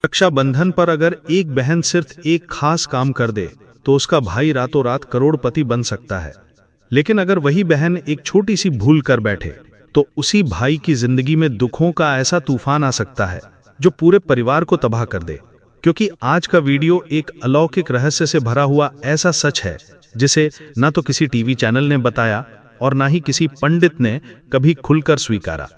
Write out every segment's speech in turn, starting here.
रक्षाबंधन पर अगर एक बहन सिर्फ एक खास काम कर दे तो उसका भाई रातों रात करोड़पति बन सकता है। लेकिन अगर वही बहन एक छोटी सी भूल कर बैठे तो उसी भाई की जिंदगी में दुखों का ऐसा तूफान आ सकता है जो पूरे परिवार को तबाह कर दे। क्योंकि आज का वीडियो एक अलौकिक रहस्य से भरा हुआ ऐसा सच है जिसे ना तो किसी टीवी चैनल ने बताया और ना ही किसी पंडित ने कभी खुलकर स्वीकारा।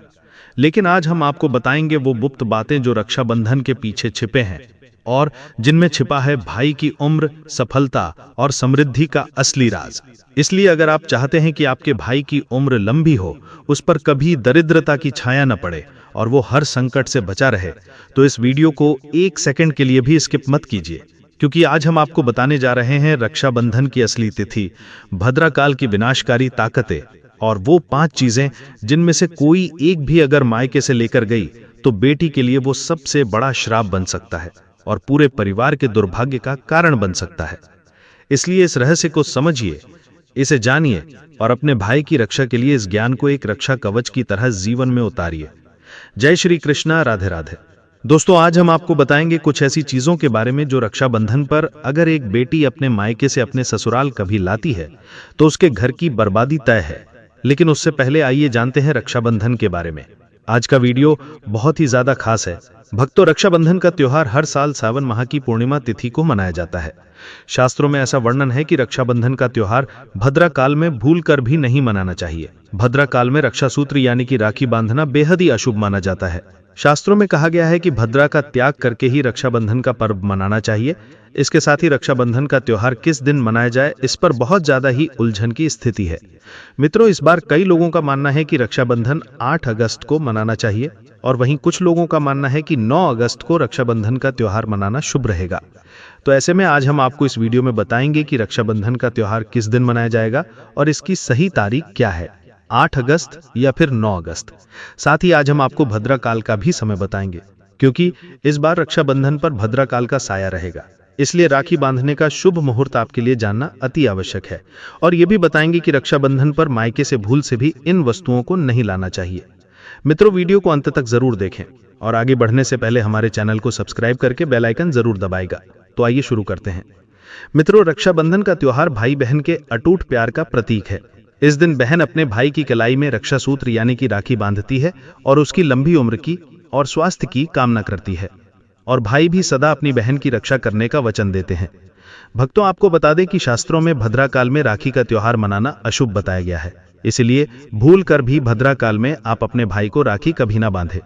लेकिन आज हम आपको बताएंगे वो गुप्त बातें जो रक्षाबंधन के पीछे छिपे हैं और जिनमें छिपा है भाई की उम्र, सफलता और समृद्धि का असली राज। इसलिए अगर आप चाहते हैं कि आपके भाई की उम्र लंबी हो, उस पर कभी दरिद्रता की छाया न पड़े और वो हर संकट से बचा रहे, तो इस वीडियो को एक सेकंड के लिए भी स्किप मत कीजिए। क्योंकि आज हम आपको बताने जा रहे हैं रक्षाबंधन की असली तिथि, भद्राकाल की विनाशकारी ताकतें और वो 5 चीजें जिनमें से कोई एक भी अगर मायके से लेकर गई तो बेटी के लिए वो सबसे बड़ा श्राप बन सकता है और पूरे परिवार के दुर्भाग्य का कारण बन सकता है। इसलिए इस रहस्य को समझिए, इसे जानिए और अपने भाई की रक्षा के लिए इस ज्ञान को एक रक्षा कवच की तरह जीवन में उतारिए। जय श्री कृष्णा, राधे राधे। दोस्तों, आज हम आपको बताएंगे कुछ ऐसी चीजों के बारे में जो रक्षाबंधन पर अगर एक बेटी अपने मायके से अपने ससुराल कभी लाती है तो उसके घर की बर्बादी तय है। लेकिन उससे पहले आइए जानते हैं रक्षाबंधन के बारे में। आज का वीडियो बहुत ही ज्यादा खास है। भक्तों, रक्षाबंधन का त्योहार हर साल सावन माह की पूर्णिमा तिथि को मनाया जाता है। शास्त्रों में ऐसा वर्णन है कि रक्षाबंधन का त्योहार भद्रा काल में भूल कर भी नहीं मनाना चाहिए। भद्रा काल में रक्षा सूत्र यानी कि राखी बांधना बेहद ही अशुभ माना जाता है। शास्त्रों में कहा गया है कि भद्रा का त्याग करके ही रक्षाबंधन का पर्व मनाना चाहिए। इसके साथ ही रक्षाबंधन का त्योहार किस दिन मनाया जाए, इस पर बहुत ज्यादा ही उलझन की स्थिति है। मित्रों, इस बार कई लोगों का मानना है कि रक्षाबंधन 8 अगस्त को मनाना चाहिए और वहीं कुछ लोगों का मानना है कि 9 अगस्त को रक्षाबंधन का त्योहार मनाना शुभ रहेगा। तो ऐसे में आज हम आपको इस वीडियो में बताएंगे कि रक्षाबंधन का त्योहार किस दिन मनाया जाएगा और इसकी सही तारीख क्या है, 8 अगस्त या फिर 9 अगस्त। साथ ही आज हम आपको भद्रा काल का भी समय बताएंगे, क्योंकि इस बार रक्षाबंधन पर भद्रा काल का साया रहेगा। इसलिए राखी बांधने का शुभ मुहूर्त आपके लिए जानना अति आवश्यक है। और ये भी बताएंगे कि रक्षाबंधन पर मायके से भूल से भी इन वस्तुओं को नहीं लाना चाहिए। मित्रों, वीडियो को अंत तक जरूर देखें और आगे बढ़ने से पहले हमारे चैनल को सब्सक्राइब करके बेल आइकन जरूर दबाएगा। तो आइए शुरू करते हैं। मित्रों, रक्षाबंधन का त्योहार भाई बहन के अटूट प्यार का प्रतीक है। इस दिन बहन अपने भाई की कलाई में रक्षा सूत्र यानी कि राखी बांधती है और उसकी लंबी उम्र की और स्वास्थ्य की कामना करती है। और भाई भी सदा अपनी बहन की रक्षा करने का वचन देते हैं। भक्तों, आपको बता दें कि शास्त्रों में भद्रा काल में राखी का त्योहार मनाना अशुभ बताया गया है। इसलिए भूल कर भी भद्रा काल में आप अपने भाई को राखी कभी ना बांधे।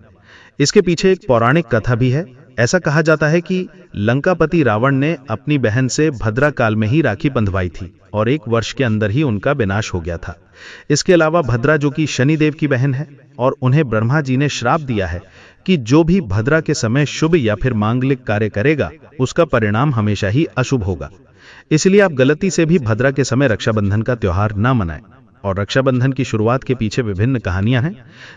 इसके पीछे एक पौराणिक कथा भी है। ऐसा कहा जाता है कि लंकापति रावण ने अपनी बहन से भद्रा काल में ही राखी बंधवाई थी और 1 वर्ष के अंदर ही उनका विनाश हो गया था। इसके अलावा भद्रा, जो कि शनिदेव की बहन है, और उन्हें ब्रह्मा जी ने श्राप दिया है कि जो भी भद्रा के समय शुभ या फिर मांगलिक कार्य करेगा उसका परिणाम हमेशा ही अशुभ होगा। इसलिए आप गलती से भी भद्रा के समय रक्षाबंधन का त्योहार ना मनाएं। और रक्षाबंधन की शुरुआत के पीछे विभिन्न कहानियां हैं,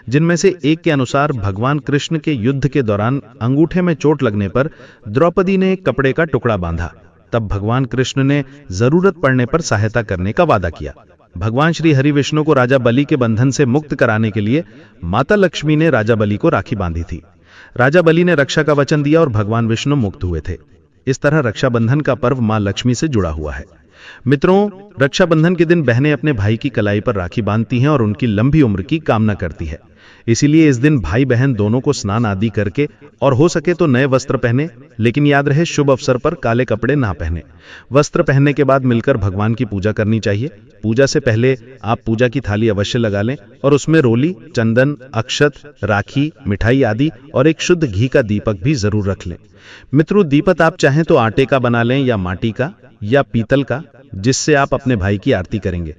जिनमें से एक के अनुसार भगवान कृष्ण के युद्ध के दौरान अंगूठे में चोट लगने पर द्रौपदी ने एक कपड़े का टुकड़ा बांधा। तब भगवान कृष्ण ने जरूरत पड़ने पर सहायता करने का वादा किया। भगवान श्री हरि विष्णु को राजा बलि के बंधन से मुक्त कराने के लिए माता लक्ष्मी ने राजा बलि को राखी बांधी थी। राजा बलि ने रक्षा का वचन दिया और भगवान विष्णु मुक्त हुए थे। इस तरह रक्षाबंधन का पर्व मां लक्ष्मी से जुड़ा हुआ है। मित्रों, रक्षाबंधन के दिन बहनें अपने भाई की कलाई पर राखी बांधती हैं और उनकी लंबी उम्र की कामना करती है। इसीलिए इस दिन भाई बहन दोनों को स्नान आदि करके और हो सके तो नए वस्त्र पहने, लेकिन याद रहे शुभ अवसर पर काले कपड़े ना पहने। वस्त्र पहनने के बाद मिलकर भगवान की पूजा करनी चाहिए। पूजा से पहले आप पूजा की थाली अवश्य लगा लें और उसमें रोली, चंदन, अक्षत, राखी, मिठाई आदि और एक शुद्ध घी का दीपक भी जरूर रख लें। मित्रों, दीपक आप चाहें तो आटे का बना लें या माटी का या पीतल का, जिससे आप अपने भाई की आरती करेंगे।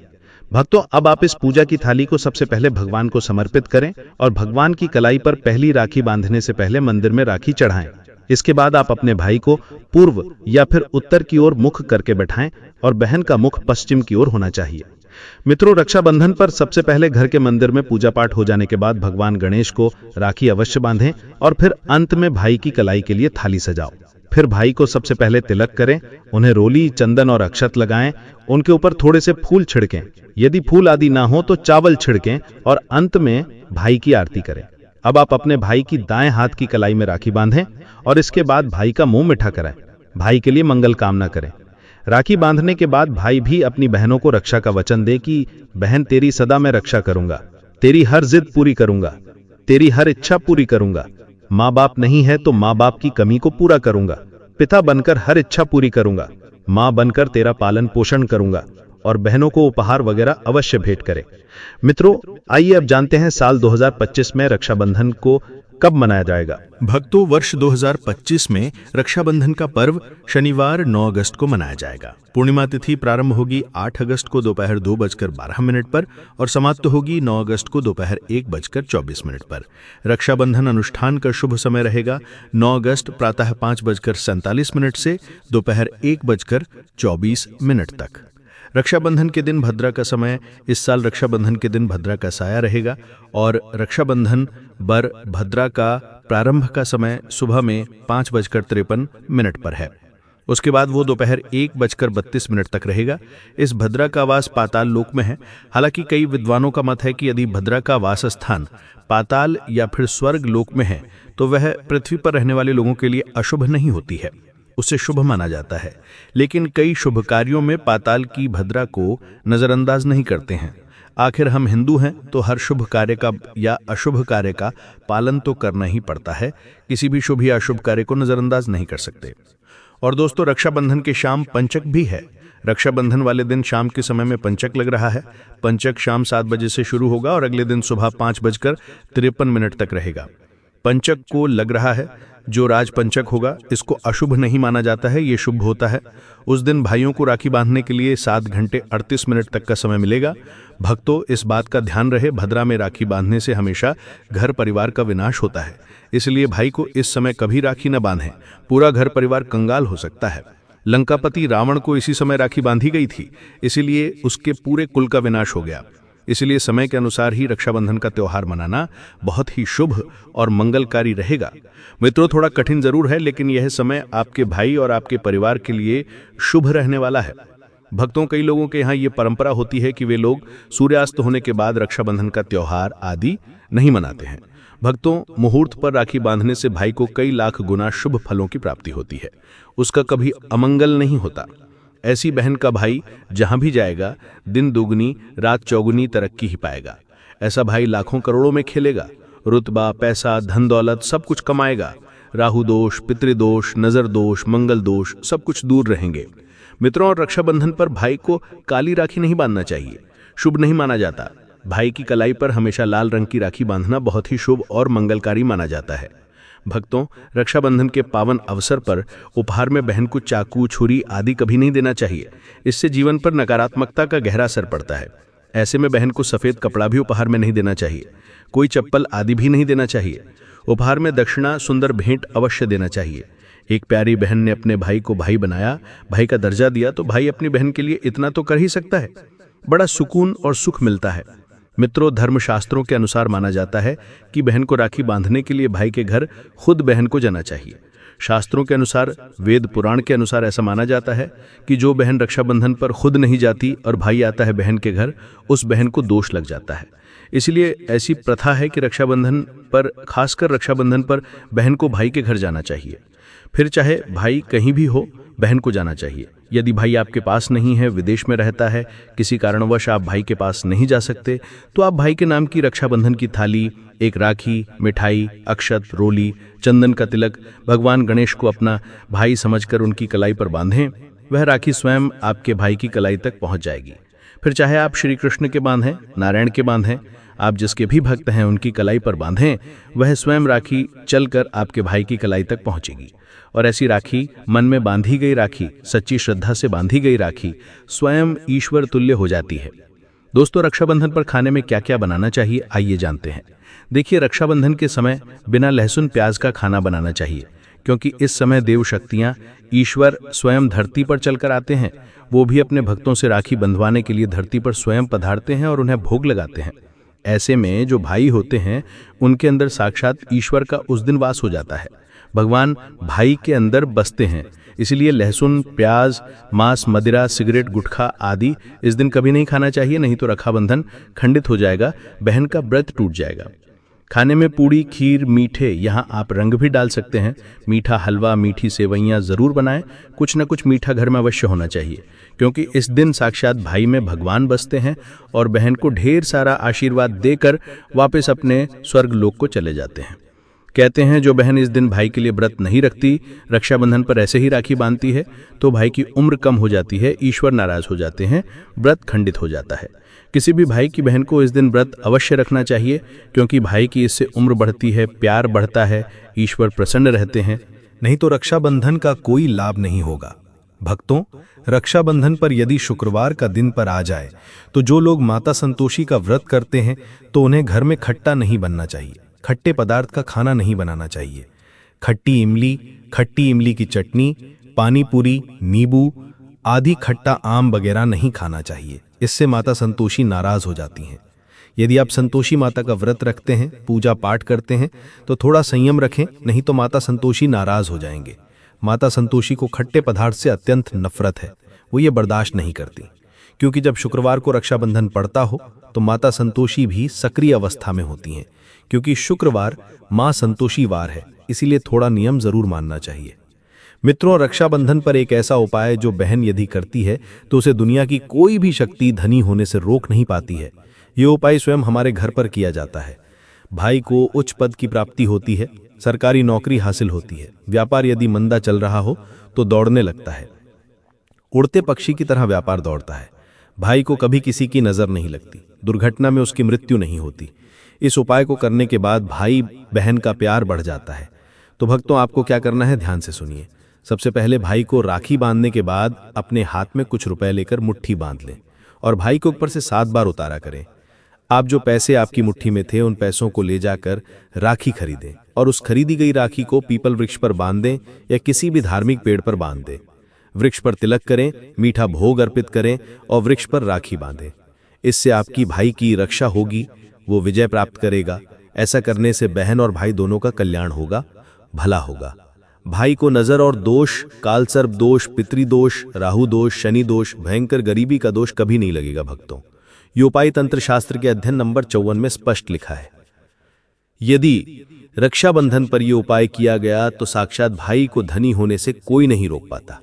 भक्तों, अब आप इस पूजा की थाली को सबसे पहले भगवान को समर्पित करें और भगवान की कलाई पर पहली राखी बांधने से पहले मंदिर में राखी चढ़ाएं। इसके बाद आप अपने भाई को पूर्व या फिर उत्तर की ओर मुख करके बैठाएं और बहन का मुख पश्चिम की ओर होना चाहिए। मित्रों, रक्षाबंधन पर सबसे पहले घर के मंदिर में पूजा पाठ हो जाने के बाद भगवान गणेश को राखी अवश्य बांधें और फिर अंत में भाई की कलाई के लिए थाली सजाओ। फिर भाई को सबसे पहले तिलक करें, उन्हें रोली, चंदन और अक्षत लगाएं, उनके ऊपर थोड़े से फूल छिड़कें। यदि फूल आदि ना हो तो चावल छिड़कें और अंत में भाई की आरती करें। अब आप अपने भाई की दाएं हाथ की कलाई में राखी बांधें और इसके बाद भाई का मुंह मीठा कराएं, भाई के लिए मंगल कामना करें। राखी बांधने के बाद भाई भी अपनी बहनों को रक्षा का वचन दे कि बहन तेरी सदा मैं रक्षा करूंगा, तेरी हर जिद पूरी करूंगा, तेरी हर इच्छा पूरी करूंगा। माँ बाप नहीं है तो माँ बाप की कमी को पूरा करूंगा, पिता बनकर हर इच्छा पूरी करूंगा, माँ बनकर तेरा पालन पोषण करूंगा। और बहनों को उपहार वगैरह अवश्य भेंट करें। मित्रों, आइए अब जानते हैं साल 2025 में रक्षाबंधन को कब मनाया जाएगा। भक्तों, वर्ष 2025 में रक्षाबंधन का पर्व शनिवार 9 अगस्त को मनाया जाएगा। पूर्णिमा तिथि प्रारंभ होगी 8 अगस्त को दोपहर 2:12 पर और समाप्त होगी 9 अगस्त को दोपहर 1:24 पर। रक्षाबंधन अनुष्ठान का शुभ समय रहेगा 9 अगस्त प्रातः 5:47 से दोपहर 1:24 तक। रक्षाबंधन के दिन भद्रा का समय, इस साल रक्षाबंधन के दिन भद्रा का साया रहेगा और रक्षाबंधन बर भद्रा का प्रारंभ का समय सुबह में 5:53 पर है। उसके बाद वो दोपहर 1:32 तक रहेगा। इस भद्रा का वास पाताल लोक में है। हालांकि कई विद्वानों का मत है कि यदि भद्रा का वास स्थान पाताल या फिर स्वर्ग लोक में है तो वह पृथ्वी पर रहने वाले लोगों के लिए अशुभ नहीं होती है, उसे शुभ माना जाता है। लेकिन कई शुभ कार्यों में पाताल की भद्रा को नजरअंदाज नहीं करते हैं। आखिर हम हिंदू हैं तो हर शुभ कार्य का या अशुभ कार्य का पालन तो करना ही पड़ता है, किसी भी शुभ या अशुभ कार्य को नजरअंदाज नहीं कर सकते। और दोस्तों, रक्षाबंधन के शाम पंचक भी है। रक्षाबंधन वाले दिन शाम के समय में पंचक लग रहा है। पंचक शाम 7 बजे से शुरू होगा और अगले दिन सुबह 5:53 तक रहेगा। पंचक को लग रहा है, जो राज पंचक होगा इसको अशुभ नहीं माना जाता है, ये शुभ होता है। उस दिन भाइयों को राखी बांधने के लिए 7 घंटे 38 मिनट तक का समय मिलेगा। भक्तों, इस बात का ध्यान रहे, भद्रा में राखी बांधने से हमेशा घर परिवार का विनाश होता है, इसलिए भाई को इस समय कभी राखी न बांधें, पूरा घर परिवार कंगाल हो सकता है। लंकापति रावण को इसी समय राखी बांधी गई थी, इसीलिए उसके पूरे कुल का विनाश हो गया। इसलिए समय के अनुसार ही रक्षाबंधन का त्यौहार मनाना बहुत ही शुभ और मंगलकारी रहेगा। मित्रों, थोड़ा कठिन जरूर है, लेकिन यह समय आपके भाई और आपके परिवार के लिए शुभ रहने वाला है। भक्तों, कई लोगों के यहाँ ये परंपरा होती है कि वे लोग सूर्यास्त होने के बाद रक्षाबंधन का त्यौहार आदि नहीं मनाते हैं। भक्तों, मुहूर्त पर राखी बांधने से भाई को कई लाख गुना शुभ फलों की प्राप्ति होती है, उसका कभी अमंगल नहीं होता। ऐसी बहन का भाई जहां भी जाएगा दिन दुगनी रात चौगुनी तरक्की ही पाएगा। ऐसा भाई लाखों करोड़ों में खेलेगा, रुतबा, पैसा, धन दौलत सब कुछ कमाएगा। राहु दोष, पितृदोष, नजर दोष, मंगल दोष सब कुछ दूर रहेंगे। मित्रों, और रक्षाबंधन पर भाई को काली राखी नहीं बांधना चाहिए, शुभ नहीं माना जाता। भाई की कलाई पर हमेशा लाल रंग की राखी बांधना बहुत ही शुभ और मंगलकारी माना जाता है। भक्तों, रक्षाबंधन के पावन अवसर पर उपहार में बहन को चाकू, छुरी आदि कभी नहीं देना चाहिए, इससे जीवन पर नकारात्मकता का गहरा असर पड़ता है। ऐसे में बहन को सफेद कपड़ा भी उपहार में नहीं देना चाहिए, कोई चप्पल आदि भी नहीं देना चाहिए। उपहार में दक्षिणा, सुंदर भेंट अवश्य देना चाहिए। एक प्यारी बहन ने अपने भाई को भाई बनाया, भाई का दर्जा दिया, तो भाई अपनी बहन के लिए इतना तो कर ही सकता है। बड़ा सुकून और सुख मिलता है। मित्रों, धर्मशास्त्रों के अनुसार माना जाता है कि बहन को राखी बांधने के लिए भाई के घर खुद बहन को जाना चाहिए। शास्त्रों के अनुसार, वेद पुराण के अनुसार ऐसा माना जाता है कि जो बहन रक्षाबंधन पर खुद नहीं जाती और भाई आता है बहन के घर, उस बहन को दोष लग जाता है। इसलिए ऐसी प्रथा है कि रक्षाबंधन पर, खासकर रक्षाबंधन पर बहन को भाई के घर जाना चाहिए। फिर चाहे भाई कहीं भी हो, बहन को जाना चाहिए। यदि भाई आपके पास नहीं है, विदेश में रहता है, किसी कारणवश आप भाई के पास नहीं जा सकते, तो आप भाई के नाम की रक्षाबंधन की थाली, एक राखी, मिठाई, अक्षत, रोली, चंदन का तिलक भगवान गणेश को अपना भाई समझकर उनकी कलाई पर बांधें। वह राखी स्वयं आपके भाई की कलाई तक पहुंच जाएगी। फिर चाहे आप श्री कृष्ण के बांधें, नारायण के बांधें, आप जिसके भी भक्त हैं उनकी कलाई पर बांधें, वह स्वयं राखी चलकर आपके भाई की कलाई तक पहुंचेगी। और ऐसी राखी, मन में बांधी गई राखी, सच्ची श्रद्धा से बांधी गई राखी स्वयं ईश्वर तुल्य हो जाती है। दोस्तों, रक्षाबंधन पर खाने में क्या क्या बनाना चाहिए, आइए जानते हैं। देखिए, रक्षाबंधन के समय बिना लहसुन प्याज का खाना बनाना चाहिए, क्योंकि इस समय देव शक्तियाँ, ईश्वर स्वयं धरती पर चलकर आते हैं। वो भी अपने भक्तों से राखी बंधवाने के लिए धरती पर स्वयं पधारते हैं और उन्हें भोग लगाते हैं। ऐसे में जो भाई होते हैं उनके अंदर साक्षात ईश्वर का उस दिन वास हो जाता है। भगवान भाई के अंदर बसते हैं। इसलिए लहसुन, प्याज, मांस, मदिरा, सिगरेट, गुटखा आदि इस दिन कभी नहीं खाना चाहिए, नहीं तो रक्षाबंधन खंडित हो जाएगा, बहन का व्रत टूट जाएगा। खाने में पूड़ी, खीर, मीठे, यहाँ आप रंग भी डाल सकते हैं। मीठा हलवा, मीठी सेवइयाँ ज़रूर बनाएं। कुछ न कुछ मीठा घर में अवश्य होना चाहिए, क्योंकि इस दिन साक्षात भाई में भगवान बसते हैं और बहन को ढेर सारा आशीर्वाद देकर वापस अपने स्वर्ग लोक को चले जाते हैं। कहते हैं जो बहन इस दिन भाई के लिए व्रत नहीं रखती, रक्षाबंधन पर ऐसे ही राखी बांधती है, तो भाई की उम्र कम हो जाती है, ईश्वर नाराज हो जाते हैं, व्रत खंडित हो जाता है। किसी भी भाई की बहन को इस दिन व्रत अवश्य रखना चाहिए, क्योंकि भाई की इससे उम्र बढ़ती है, प्यार बढ़ता है, ईश्वर प्रसन्न रहते हैं। नहीं तो रक्षाबंधन का कोई लाभ नहीं होगा। भक्तों, रक्षाबंधन पर यदि शुक्रवार का दिन पर आ जाए तो जो लोग माता संतोषी का व्रत करते हैं तो उन्हें घर में खट्टा नहीं बनना चाहिए, खट्टे पदार्थ का खाना नहीं बनाना चाहिए। खट्टी इमली की चटनी, पानी पूरी, नींबू आदि खट्टा आम वगैरह नहीं खाना चाहिए। इससे माता संतोषी नाराज हो जाती हैं। यदि आप संतोषी माता का व्रत रखते हैं, पूजा पाठ करते हैं, तो थोड़ा संयम रखें, नहीं तो माता संतोषी नाराज हो जाएंगे। माता संतोषी को खट्टे पदार्थ से अत्यंत नफरत है, वो ये बर्दाश्त नहीं करती, क्योंकि जब शुक्रवार को रक्षाबंधन पड़ता हो तो माता संतोषी भी सक्रिय अवस्था में होती हैं, क्योंकि शुक्रवार माँ संतोषी वार है, इसीलिए थोड़ा नियम जरूर मानना चाहिए। मित्रों, रक्षाबंधन पर एक ऐसा उपाय जो बहन यदि करती है तो उसे दुनिया की कोई भी शक्ति धनी होने से रोक नहीं पाती है। ये उपाय स्वयं हमारे घर पर किया जाता है। भाई को उच्च पद की प्राप्ति होती है, सरकारी नौकरी हासिल होती है, व्यापार यदि मंदा चल रहा हो तो दौड़ने लगता है, उड़ते पक्षी की तरह व्यापार दौड़ता है। भाई को कभी किसी की नजर नहीं लगती, दुर्घटना में उसकी मृत्यु नहीं होती। इस उपाय को करने के बाद भाई बहन का प्यार बढ़ जाता है। तो भक्तों, आपको क्या करना है, ध्यान से सुनिए। सबसे पहले भाई को राखी बांधने के बाद अपने हाथ में कुछ रुपए लेकर मुट्ठी बांध लें और भाई के ऊपर से 7 बार उतारा करें। आप जो पैसे आपकी मुट्ठी में थे उन पैसों को ले जाकर राखी खरीदें और उस खरीदी गई राखी को पीपल वृक्ष पर बांध दें या किसी भी धार्मिक पेड़ पर बांध दें। वृक्ष पर तिलक करें, मीठा भोग अर्पित करें और वृक्ष पर राखी बांधें। इससे आपकी भाई की रक्षा होगी, वो विजय प्राप्त करेगा। ऐसा करने से बहन और भाई दोनों का कल्याण होगा, भला होगा। भाई को नजर और दोष, कालसर्प दोष, पितृदोष, राहु दोष, शनि दोष, भयंकर गरीबी का दोष कभी नहीं लगेगा। भक्तों, ये उपाय तंत्र शास्त्र के अध्ययन नंबर 54 में स्पष्ट लिखा है। यदि रक्षाबंधन पर यह उपाय किया गया तो साक्षात भाई को धनी होने से कोई नहीं रोक पाता।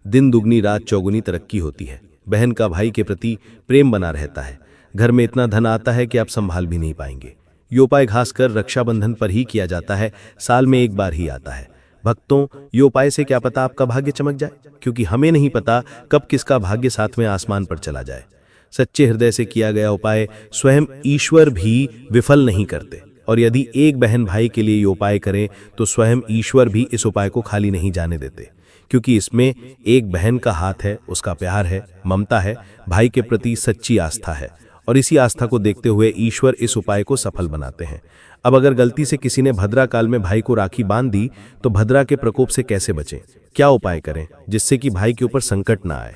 दिन दुगनी रात चौगुनी तरक्की होती है। बहन का भाई के प्रति प्रेम बना रहता है। घर में इतना धन आता है कि आप संभाल भी नहीं पाएंगे। ये उपाय खासकर रक्षाबंधन पर ही किया जाता है, साल में एक बार ही आता है। भक्तों, ये उपाय से क्या पता आपका भाग्य चमक जाए, क्योंकि हमें नहीं पता कब किसका भाग्य सातवें आसमान पर चला जाए। सच्चे हृदय से किया गया उपाय स्वयं ईश्वर भी विफल नहीं करते, और यदि एक बहन भाई के लिए ये उपाय करे तो स्वयं ईश्वर भी इस उपाय को खाली नहीं जाने देते, क्योंकि इसमें एक बहन का हाथ है, उसका प्यार है, ममता है, भाई के प्रति सच्ची आस्था है, और इसी आस्था को देखते हुए ईश्वर इस उपाय को सफल बनाते हैं। अब अगर गलती से किसी ने भद्रा काल में भाई को राखी बांध दी तो भद्रा के प्रकोप से कैसे बचें, क्या उपाय करें जिससे कि भाई के ऊपर संकट ना आए।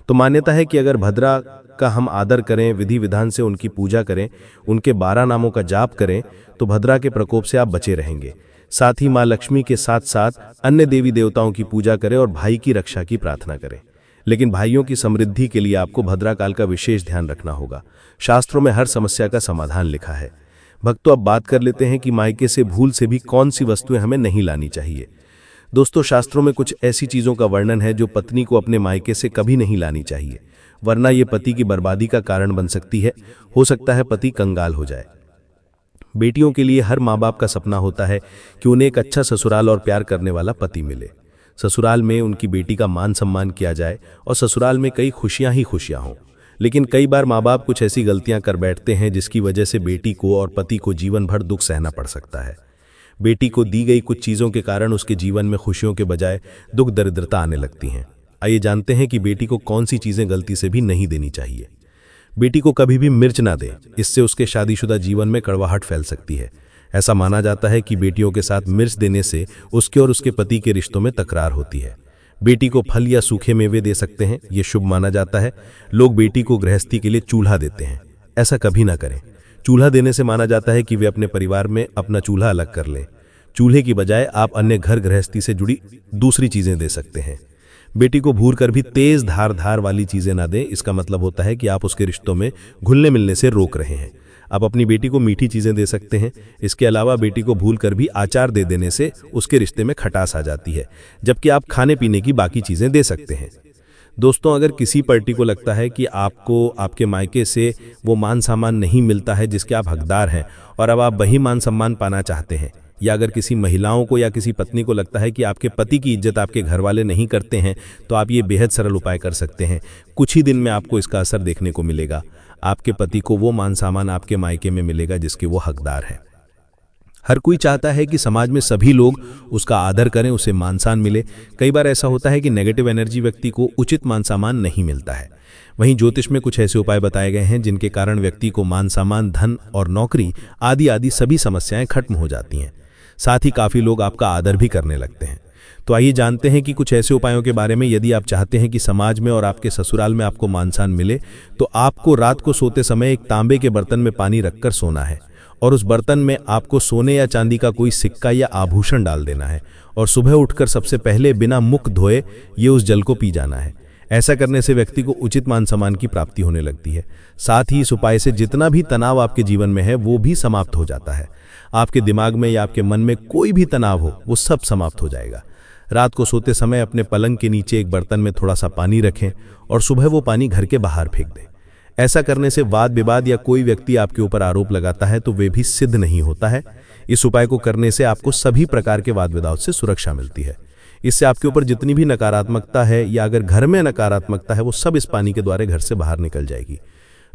तो मान्यता है कि अगर भद्रा का हम आदर करें, विधि विधान से उनकी पूजा करें, उनके 12 नामों का जाप करें, तो भद्रा के प्रकोप से आप बचे रहेंगे। साथ ही माँ लक्ष्मी के साथ साथ अन्य देवी देवताओं की पूजा करें और भाई की रक्षा की प्रार्थना करें। लेकिन भाइयों की समृद्धि के लिए आपको भद्रा काल का विशेष ध्यान रखना होगा। शास्त्रों में हर समस्या का समाधान लिखा है। भक्तों, अब बात कर लेते हैं कि मायके से भूल से भी कौन सी वस्तुएं हमें नहीं लानी चाहिए। दोस्तों, शास्त्रों में कुछ ऐसी चीजों का वर्णन है जो पत्नी को अपने मायके से कभी नहीं लानी चाहिए, वरना ये पति की बर्बादी का कारण बन सकती है। हो सकता है पति कंगाल हो जाए। बेटियों के लिए हर माँ बाप का सपना होता है कि उन्हें एक अच्छा ससुराल और प्यार करने वाला पति मिले। ससुराल में उनकी बेटी का मान सम्मान किया जाए और ससुराल में कई खुशियां ही खुशियां हों। लेकिन कई बार माँ बाप कुछ ऐसी गलतियां कर बैठते हैं जिसकी वजह से बेटी को और पति को जीवन भर दुख सहना पड़ सकता है। बेटी को दी गई कुछ चीज़ों के कारण उसके जीवन में खुशियों के बजाय दुख दरिद्रता आने लगती हैं। आइए जानते हैं कि बेटी को कौन सी चीज़ें गलती से भी नहीं देनी चाहिए। बेटी को कभी भी मिर्च ना दें, इससे उसके शादीशुदा जीवन में कड़वाहट फैल सकती है। ऐसा माना जाता है कि बेटियों के साथ मिर्च देने से उसके और उसके पति के रिश्तों में तकरार होती है। बेटी को फल या सूखे मेवे दे सकते हैं, ये शुभ माना जाता है। लोग बेटी को गृहस्थी के लिए चूल्हा देते हैं, ऐसा कभी ना करें। चूल्हा देने से माना जाता है कि वे अपने परिवार में अपना चूल्हा अलग कर लें। चूल्हे की बजाय आप अन्य घर गृहस्थी से जुड़ी दूसरी चीजें दे सकते हैं। बेटी को भूर कर भी तेज धार वाली चीजें ना दें, इसका मतलब होता है कि आप उसके रिश्तों में घुलने मिलने से रोक रहे हैं। आप अपनी बेटी को मीठी चीज़ें दे सकते हैं। इसके अलावा बेटी को भूल कर भी आचार दे देने से उसके रिश्ते में खटास आ जाती है, जबकि आप खाने पीने की बाकी चीज़ें दे सकते हैं। दोस्तों, अगर किसी पार्टी को लगता है कि आपको आपके मायके से वो मान सम्मान नहीं मिलता है जिसके आप हकदार हैं और अब आप वही मान सम्मान पाना चाहते हैं, या अगर किसी महिलाओं को या किसी पत्नी को लगता है कि आपके पति की इज्जत आपके घर वाले नहीं करते हैं, तो आप ये बेहद सरल उपाय कर सकते हैं। कुछ ही दिन में आपको इसका असर देखने को मिलेगा। आपके पति को वो मान सम्मान आपके मायके में मिलेगा जिसके वो हकदार हैं। हर कोई चाहता है कि समाज में सभी लोग उसका आदर करें, उसे मान सम्मान मिले। कई बार ऐसा होता है कि नेगेटिव एनर्जी व्यक्ति को उचित मान सम्मान नहीं मिलता है। वहीं ज्योतिष में कुछ ऐसे उपाय बताए गए हैं जिनके कारण व्यक्ति को मान सम्मान, धन और नौकरी आदि सभी समस्याएं खत्म हो जाती हैं। साथ ही काफ़ी लोग आपका आदर भी करने लगते हैं। तो आइए जानते हैं कि कुछ ऐसे उपायों के बारे में। यदि आप चाहते हैं कि समाज में और आपके ससुराल में आपको मान सम्मान मिले, तो आपको रात को सोते समय एक तांबे के बर्तन में पानी रखकर सोना है और उस बर्तन में आपको सोने या चांदी का कोई सिक्का या आभूषण डाल देना है और सुबह उठकर सबसे पहले बिना मुख धोए ये उस जल को पी जाना है। ऐसा करने से व्यक्ति को उचित मान सम्मान की प्राप्ति होने लगती है। साथ ही इस उपाय से जितना भी तनाव आपके जीवन में है वो भी समाप्त हो जाता है। आपके दिमाग में या आपके मन में कोई भी तनाव हो वो सब समाप्त हो जाएगा। रात को सोते समय अपने पलंग के नीचे एक बर्तन में थोड़ा सा पानी रखें और सुबह वो पानी घर के बाहर फेंक दें। ऐसा करने से वाद विवाद या कोई व्यक्ति आपके ऊपर आरोप लगाता है तो वे भी सिद्ध नहीं होता है। इस उपाय को करने से आपको सभी प्रकार के वाद विवाद से सुरक्षा मिलती है। इससे आपके ऊपर जितनी भी नकारात्मकता है या अगर घर में नकारात्मकता है वो सब इस पानी के द्वारा घर से बाहर निकल जाएगी।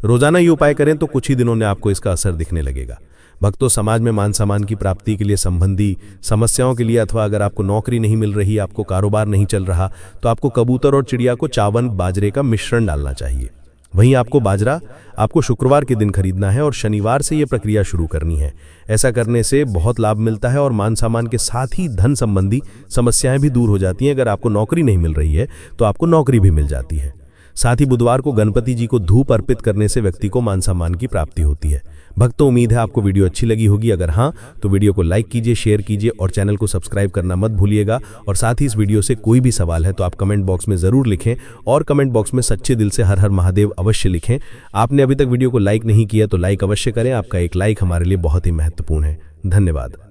रोजाना ये उपाय करें तो कुछ ही दिनों में आपको इसका असर दिखने लगेगा। भक्तों, समाज में मान सम्मान की प्राप्ति के लिए संबंधी समस्याओं के लिए अथवा अगर आपको नौकरी नहीं मिल रही, आपको कारोबार नहीं चल रहा, तो आपको कबूतर और चिड़िया को चावल बाजरे का मिश्रण डालना चाहिए। वहीं आपको बाजरा आपको शुक्रवार के दिन खरीदना है और शनिवार से ये प्रक्रिया शुरू करनी है। ऐसा करने से बहुत लाभ मिलता है और मान सम्मान के साथ ही धन संबंधी समस्याएं भी दूर हो जाती हैं। अगर आपको नौकरी नहीं मिल रही है तो आपको नौकरी भी मिल जाती है। साथ ही बुधवार को गणपति जी को धूप अर्पित करने से व्यक्ति को मान सम्मान की प्राप्ति होती है। भक्तों, उम्मीद है आपको वीडियो अच्छी लगी होगी। अगर हाँ तो वीडियो को लाइक कीजिए, शेयर कीजिए और चैनल को सब्सक्राइब करना मत भूलिएगा। और साथ ही इस वीडियो से कोई भी सवाल है तो आप कमेंट बॉक्स में ज़रूर लिखें और कमेंट बॉक्स में सच्चे दिल से हर हर महादेव अवश्य लिखें। आपने अभी तक वीडियो को लाइक नहीं किया तो लाइक अवश्य करें। आपका एक लाइक हमारे लिए बहुत ही महत्वपूर्ण है। धन्यवाद।